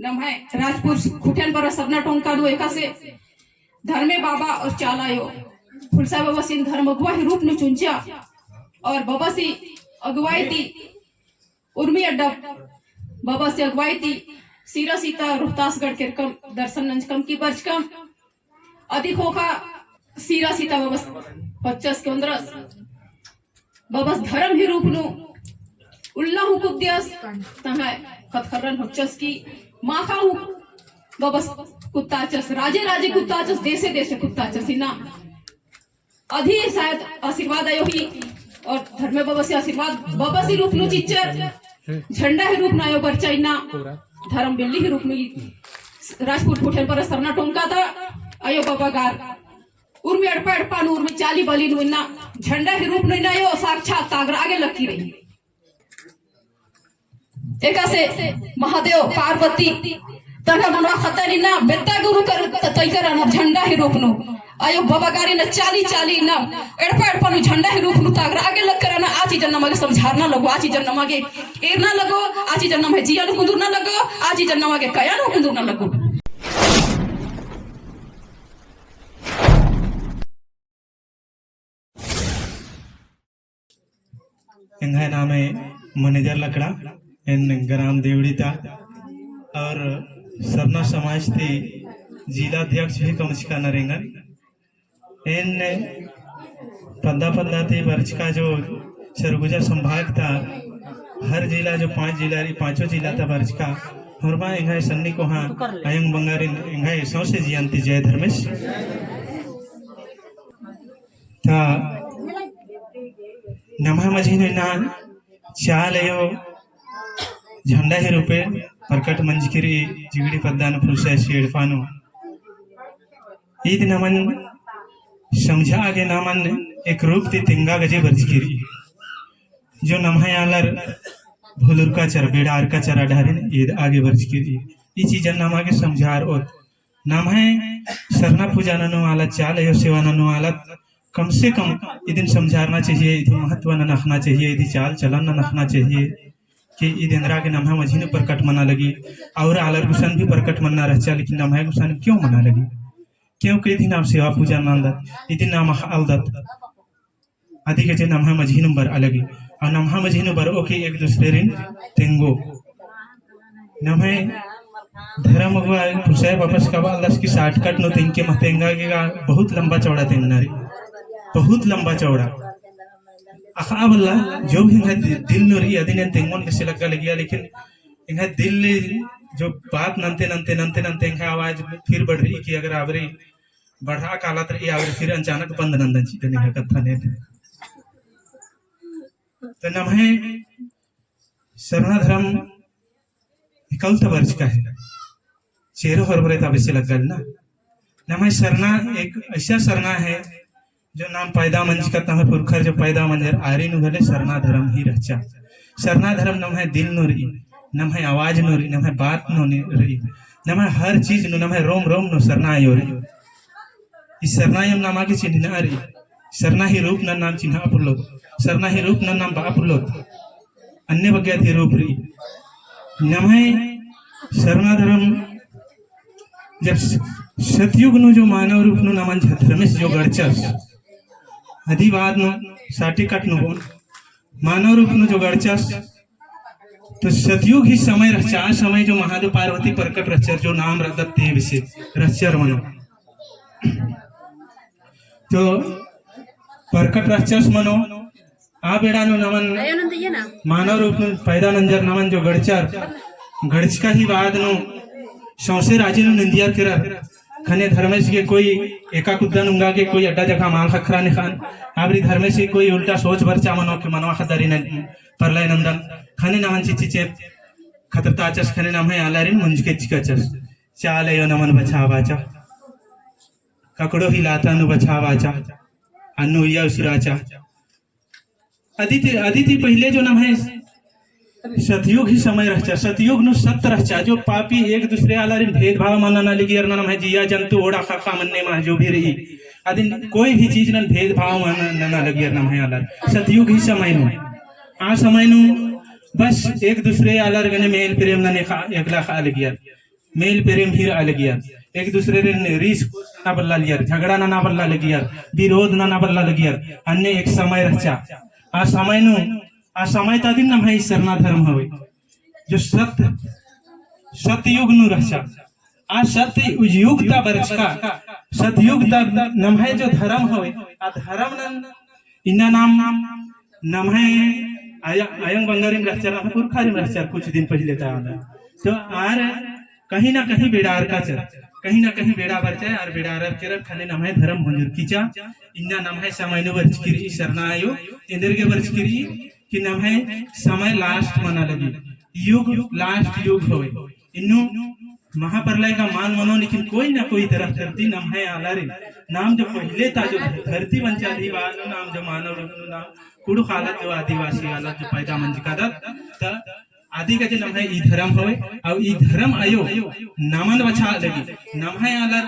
लम्हे राजपुर खुटेन पर सबना टोंका दो एका से धर्मे बाबा और चालायो फुलसा बाबा सिंह धर्म अगुवा ही रूप न चुंचा और बाबा सी अगुवाई थी उर्मी अड्डा बाबा से अगुवाई थी सीरा सीता रोहतासगढ़ के कम दर्शन नंज कम की बर्ज कम अधिक होगा सीरा सीता बाबा 50 के 15 बाबा धर्म ही रूप नु उल्ला हु कुद्यास तहाय खतखरन होचस की माखा हु बाबा कुत्ताचस राजे राजे कुत्ताचस देशे देशे कुत्ताचस ना अधि शायद आशीर्वाद आयो ही और धर्मे बाबा से आशीर्वाद बाबा सी रूप नु चिच्चर झंडा ही रूप नायो पर चाइना धर्म बिल्ली ही रूप नु राजपूत कोठेर पर सरना टोंका था आयो बाबा गार उर्मी अड़पा अड़पा नु उर्मी चाली बली नु ना झंडा ही रूप नु नायो साक्षात तागर आगे लगी रही एका से महादेव पार्वती तंगा मनवा खतरी ना बेता गुरु कर तैकर न झंडा ही रूप नु आयो बाबा गारी न चाली चाली ना एड़पा एड़पा नु झंडा ही रूप नु तागर आगे लग कर ना आची जन्म के समझारना लगो आची जन्म के एरना लगो आची जन्म है जिया नु कुंदूर ना लगो आची जन्म के कया नु कुंदूर ना लगो इनका नाम है मैनेजर लकड़ा इन ग्राम देवड़ीता और सरना समाज के जिला अध्यक्ष भी कमचिका नरेंगन इन पद्दा थे वर्ष का जो सरगुजा संभाग था हर जिला जो 5 जिला 5 जिला था वर्ष का हरबा इंगाय सन्नी को हाँ अयंग बंगारिन इंगाय सौसे जियंती जय धर्मेश था नमा मझी ना चालयो झंडा ही रूपे परकट मंजकिरी जिगड़ी पद्दान फुलसा शेड़पानु ईद नमन समझा आगे नामन एक रूप ती तिंगा गजे बर्जकिरी जो नम्हा आलर भुलुर का चर बेड़ार का चरा ढारिन ईद आगे बर्जकिरी ई चीजन नामा के समझार और नाम है सरना पूजा ननु आला चालयो सेवा ननु आला कम से कम इदिन समझाना चाहिए इधर महत्व न रखना चाहिए इधर चाल चलन न रखना चाहिए कि इध इंदिरा के नम्हा मझी ने प्रकट मना लगी और आलर गुसन भी प्रकट मना रहा लेकिन नम्हा गुसन क्यों मना लगी क्योंकि इधर नाम सेवा पूजा नंदत इधर नाम अलदत आदि के नम्हा मझी नंबर अलग और नम्हा मझी नंबर ओके एक दूसरे रिन तेंगो नम्हे धर्म हुआ पुसाय वापस का वालस की शॉर्टकट नो तिंके महतेंगा के बहुत लंबा चौड़ा तेंगनारी बहुत लंबा चौड़ा अखाबल्ला जो भी है दिल नूरी अधीन तेंगोन के लगा लगिया लेकिन इनका दिल जो बात नंते नंते नंते नंते इनका आवाज फिर बढ़ रही कि अगर आवरी बढ़ा काला तर आवरी फिर अचानक बंद नंदन चीते नहीं कथा ने तो नम्हे सरना धर्म कल वर्ष का है चेहरे हरभरे तबसे लग गल ना नम्हे सरना एक ऐसा सरना है जो नाम पैदा मंज करता है पुरखर जो पैदा मंजर आरी नु भले सरना धर्म ही रचा सरना धर्म नम है दिल नो रही नम है आवाज नो रही नम है बात नो रही नम है हर चीज नो नम है रोम रोम नो सरना यो रही इस सरना यम नामा की चिन्ह ना रही सरना ही रूप न नाम चिन्ह अपुलो सरना ही रूप न नाम बापुलो अन्य बग्या थी रूप रही नम है सरना धर्म जब सतयुग नो जो मानव रूप नो नमन धर्मेश जो गड़चस अधिवाद नो साठी कट नो मानव रूप नो जो गड़चस तो सतयुग ही समय रचा समय जो महादेव पार्वती प्रकट रचर जो नाम रदत देव से रचर मनो तो प्रकट रचस मनो आ बेड़ा नो नमन मानव रूप नो पैदा नंजर नमन जो गड़चर गड़च का ही बाद नो सौसे राजे नो निंदिया करा खने धर्मेश के कोई एका कुद्दा नुंगा के कोई अड्डा जगह माल खखरा ने खान आवरी धर्मेश की कोई उल्टा सोच बरचा मनो के मनवा खतरी न परलय नंदन खने नमन चिची चेप खतरताचस खने नाम है आलारिन मुंज के चिकचस चालयो नमन बचा बाचा ककड़ो ही लाता नु बचा बाचा अन्नु या सुराचा अदिति पहले जो नाम है सतयुग ही समय रहचा सतयुग नु सत्य रहचा जो पापी एक दूसरे आलारिन भेदभाव मानना लगी अर नाम है जिया जंतु ओड़ा खाखा मनने में जो भी रही आदि कोई भी चीज न भेदभाव मानना लगी अर नाम है आलार सतयुग ही समय नु आ समय नु बस एक दूसरे आलर गने मेल प्रेम न एकला खा लगी मेल प्रेम फिर अलग यार एक दूसरे रे रीस ना बल्ला लियार झगड़ा ना बल्ला लगी यार विरोध ना बल्ला लगी यार अन्य एक समय रचा आ समय तादिन ना भाई सरना धर्म हवे जो सतयुग नु रचा आ सत्य युग ता बरचका सतयुग ता नमहे जो धर्म हवे आ धर्म इन्ना नाम नमहे आयंग बंगारी में रचा पुरखारी में रचा कुछ दिन पहले था तो आर कहीं ना कहीं बेड़ार का चल कहीं ना कहीं बेड़ा बरचा और बेड़ार के खाने नमहे धर्म हुजूर कीचा इन्ना नमहे समय नु बरचकिरी सरना आयो इंदर के बरचकिरी कि नमहे समय लास्ट मना लगी युग लास्ट युग होवे इन्नु महाप्रलय का मान मनो लेकिन कोई ना कोई तरह धरती नमहे आला रे नाम जो पहले था जो धरती बंचा दी वालो नाम जो मानव नाम कुड़ु हालत जो आदिवासी हालत जो पैदा मंजिका त आदि का जो नमहे ई धर्म होवे और ई धर्म आयो नामन बचा लगी नमहे आला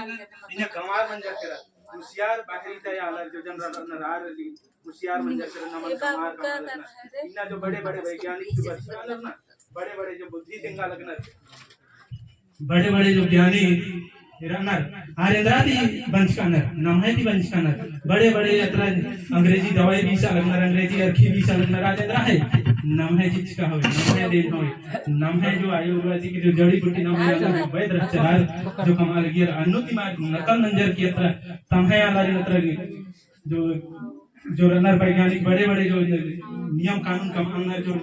इना गंवार मंजा करा होशियार बाहरी तय आला जो जनरल नरार लगी होशियार मंजा करा नमन गंवार का इना जो बड़े बड़े वैज्ञानिक जो बच्चा लगना बड़े बड़े जो बुद्धि तिंगा लगना बड़े बड़े जो ज्ञानी रनर आरेंद्रादी बंचकानर नमहेती बंचकानर बड़े बड़े यात्रा अंग्रेजी दवाई भी सा लगना अंग्रेजी अरखी भी सा लगना राजेंद्र है नमहे चीज का होवे नमहे देन होवे नमहे जो आयुर्वेदिक की जो जड़ी बूटी नमहे वाला वैद रचनार जो कमाल गियर अनुति मार नकल नंजर की यात्रा तमहे आला यात्रा जो रनर वैज्ञानिक बड़े बड़े जो नियम कानून कम अंगर जो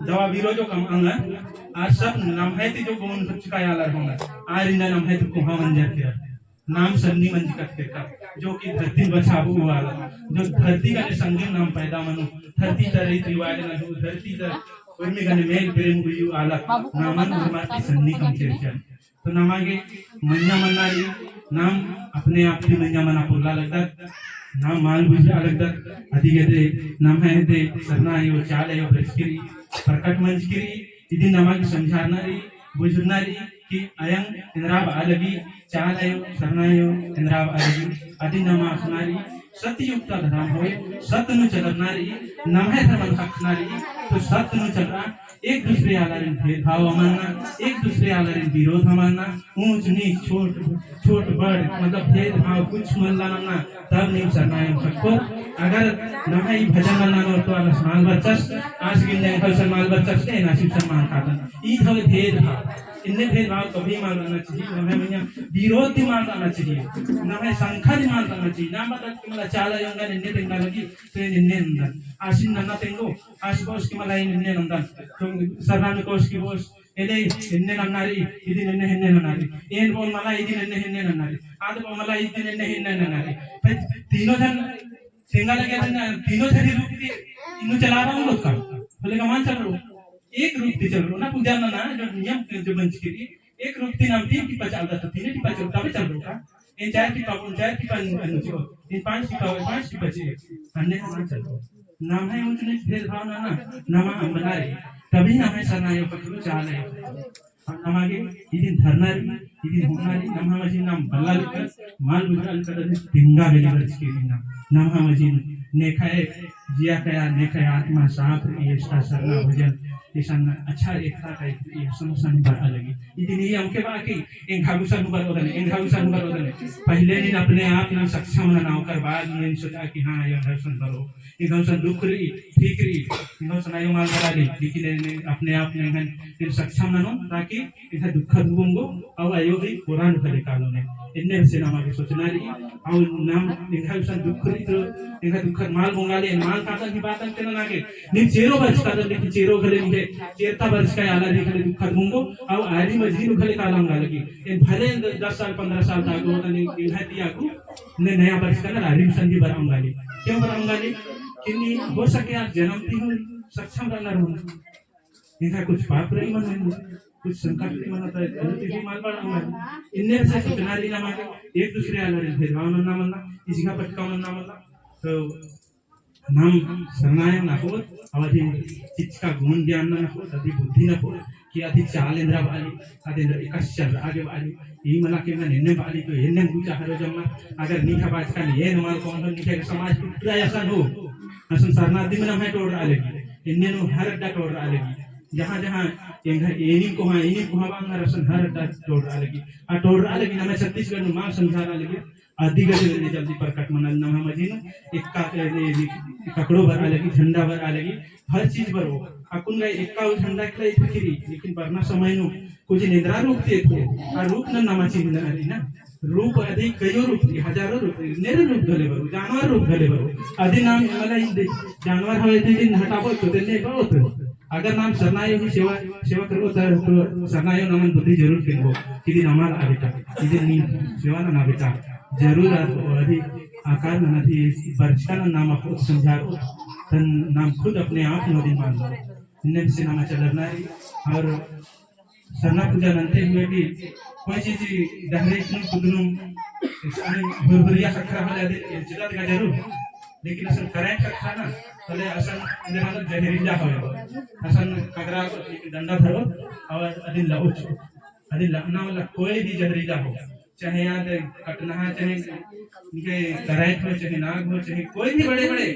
दवा विरो जो कम अंगर आज सब नमहेती जो गुण का याला होगा आज इन नमहेती कुहा मंजर के नाम संधि मंज करते का जो कि धरती बचाबू वाला जो धरती का संधि नाम पैदा मनु धरती तर रिवाज ना जो धरती तर उर्मी का मेल प्रेम गुयु आला नामन उर्माती संधि कम चर्चा तो नामागे मन्या मन्नारी नाम अपने आप ही मन्या मना पुरला लगता नाम माल बुझा लगता अधिगते नाम है दे सरना यो चाल यो ब्रजगिरी प्रकट मंजगिरी इदी नामागे समझानारी बुझनारी कि अयं इंद्राब अलगी चाल आयो सरनायो इंद्राब अलगी आदि नामा असनारी सत्ययुक्ता धर्म होए सत्य नु चलनारी नमहे धर्म हकनारी तो सत्य नु चलना एक दूसरे आलारिन भेदभाव मानना एक दूसरे आलारिन विरोध मानना ऊंच नीच छोट बड़ मतलब भेदभाव कुछ मल्ला ना तब नहीं सरनाय सबको अगर नमहे भजन ना नो तो आला समाल बच्चस आज गिन कल समाल बच्चस ने नासिब सम्मान खाता ई थवे भेदभाव इन्हें भेदभाव कभी मानना चाहिए नमहे मैया विरोध भी मानना चाहिए नमहे संख्या भी मानना चाहिए ना मतलब कि मला चाला योंगा निन्ने तेंगा लगी तो निन्ने नंदन आशिन नन्ना तेंगो आशबोस की मला निन्ने नंदन तो सरनामी कोश की बोस एले निन्ने नन्नारी इदी निन्ने हिन्ने नन्नारी एन बोल मला इदी निन्ने हिन्ने नन्नारी आद बोल मला इदी निन्ने हिन्ने नन्नारी पर तीनों जन तेंगा लगे तीनों जन रूप की इनु चला रहा हूं लोग का बोले कमान चल रो एक रूप थी चल रो ना पूजा ना जो नियम जो बंच के एक रूप थी नाम तीन की पचालता तो तीन की पचालता भी चल रो का इन चार की अनुचित इन पांच की बचे अन्य का चल रो नाम है उनके भेदभाव ना नाम बना रहे तभी नाम है सरनायो पकड़ो चाल है और नमागे इदिन धरनारी इदिन होनारी नाम मजीन नाम बल्ला लिखकर माल बुझाल कर तिंगा गली बरच के नाम मजीन नेखाए जिया कया नेखाए आत्मा साफ ये सरना भजन ईशान अच्छा एकता का ये समसन बड़ा लगी इदिन ये हमके बाकी इन घागुसा नुबर ओदने पहले दिन अपने आप ना सक्षम ना होकर बाद में सोचा कि हां ये दर्शन करो इन घागुसा दुख रही ठीक रही इन घागुसा यो माल करा ली लेकिन अपने आप ने इन सक्षम ना हो ताकि इधर दुख दुंगो अब आयो भी कुरान भले कालो ने इन्ने से नाम के सोचना रही और नाम इन घागुसा दुख रही तो इन दुख माल मंगाले माल काटा की बात करना ना के नि चेरो बच का लेकिन चेरो गले नि चेरता वर्ष का आला रेखले दुख दुंगो और आरी मजरी भले कालम गालगी इन भले 10 साल 15 साल तक वो तने इहातिया को ने नया वर्ष का आरी संधि बराम गाली क्यों बराम गाली कि हो सके आप जन्म थी हो सक्षम रहना रहो इनका कुछ पाप रही मन कुछ संकट नहीं मनाता है गलती भी माल पड़ा हुआ इन्ने से सोचना रही ना मांगे एक दूसरे आला रे भेदभाव ना मना इसका पटका ना मना तो नाम सरनाय ना हो अवधि चित्त का गुण ज्ञान ना हो तभी बुद्धि ना हो कि अधि चाल इंद्र वाली आदेंद्र एकश्चर आगे वाली ई मला के ना निन्ने वाली तो इन्ने पूजा हरो जम्मा अगर नीठा बात का ये नमाल कौन हो नीठे समाज टूटा ऐसा हो असं सरनादी में ना है तोड़ डालेगी इन्ने नो हर अड्डा तोड़ डालेगी जहाँ जहाँ एनी को बांग रसन हर टोड़ लगी आ टोड़ लगी ना मैं छत्तीसगढ़ में मां समझा लगी आदि गजे ने जल्दी प्रकट मनल ना मजी न इक्का ककड़ो भरा लगी झंडा भरा लगी हर चीज बर हो अकुन गए इक्का झंडा के फिरी लेकिन बरना समय नु कुछ निद्रा रूप थे आ रूप न नमाची ना रूप अधिक कयो रूप हजारों रूप नेरे रूप धले बरो जानवर रूप धले बरो आदि नाम मला जानवर हवे ते दिन हटाबो तो तेने बहुत अगर नाम सरनायो की सेवा सेवा करो तो सरनायो नामन बुद्धि जरूर किनको किदी नामाल आबिता किदी नी सेवा ना आबिता जरूर अधिक आकार न नथी परछन नाम खुद समझारो तन नाम खुद अपने आप नदी मान लो से नाम चलना और सरना पूजा नंते हुए भी कोई चीज दहरे इतने कुदनु भुरभुरिया खखरा हो जाते जिला का जरूर लेकिन असल करें खखरा ना तले असल इंदे मतलब जहरीला हो असल कगरा को डंडा धरो और अदिन लाउच अदिन लगना वाला कोई भी जहरीला हो चाहे याद कटना है चाहे इनके करायत हो चाहे नाग हो चाहे कोई भी बड़े बड़े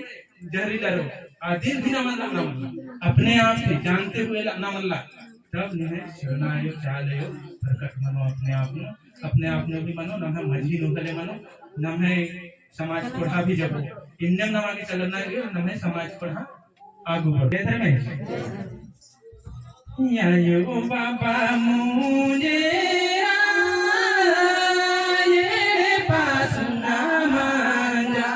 जहरीला हो आदिन भी ना मतलब अपने आप से जानते हुए ना मतलब तब नहीं सुनायो चालेयो प्रकट मनो अपने आप में भी मनो ना हम मजी लोकले मनो ना है समाज पढ़ा भी जब इंडियन नाम आगे चलना है ना है समाज पढ़ा आगू बढ़े थे मैं या यो बाबा मुझे ये पास ना मांगा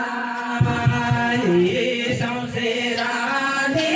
ये सौसे राधे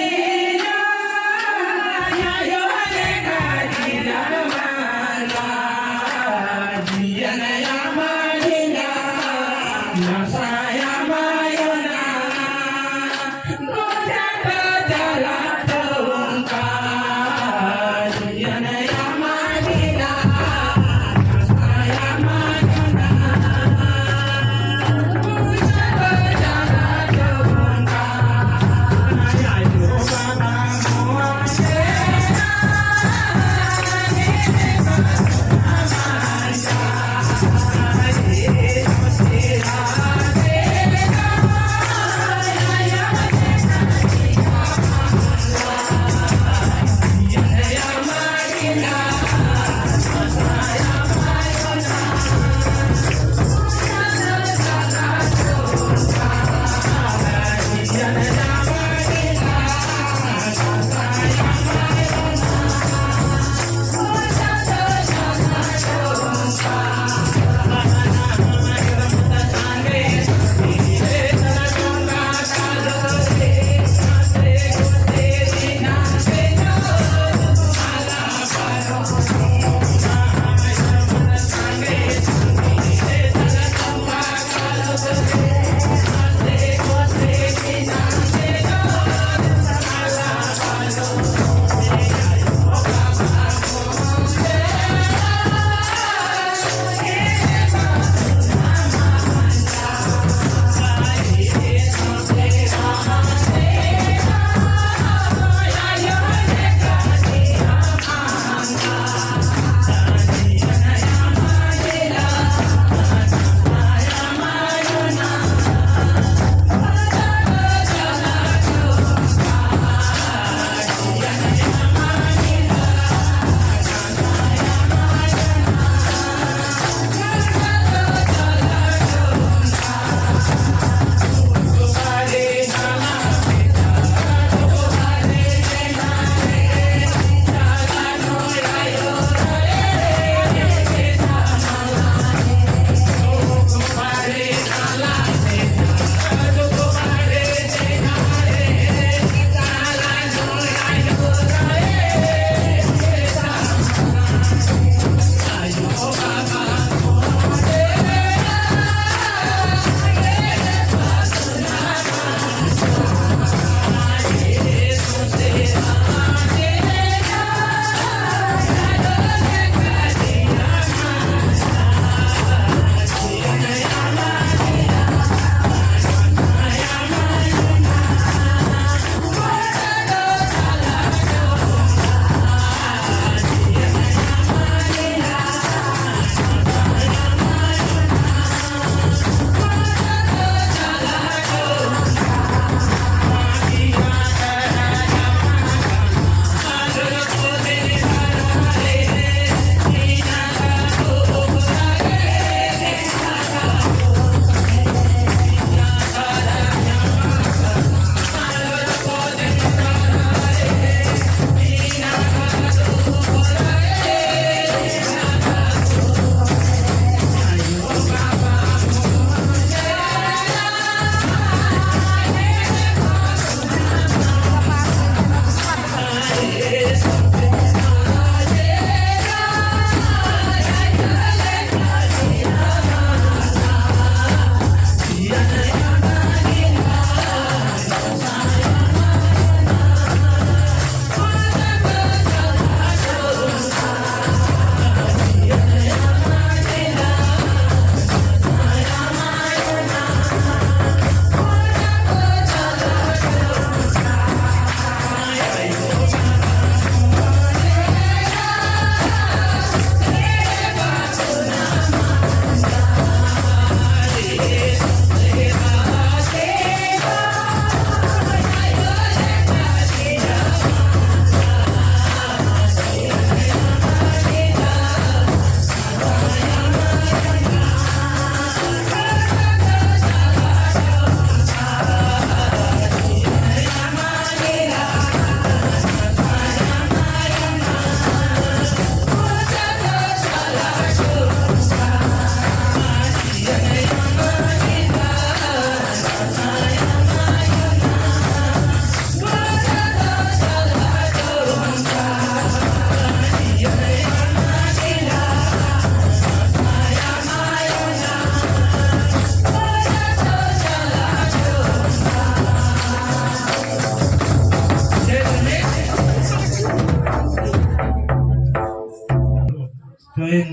तो इन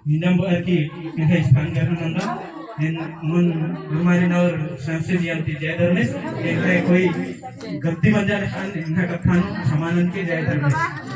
निजम की इनका स्थान करना नंदा इन मन हमारे नवर संस्कृत जानती जय धर्मेश इनका कोई गलती बन जाए खान इनका कथान समानन के जय धर्मेश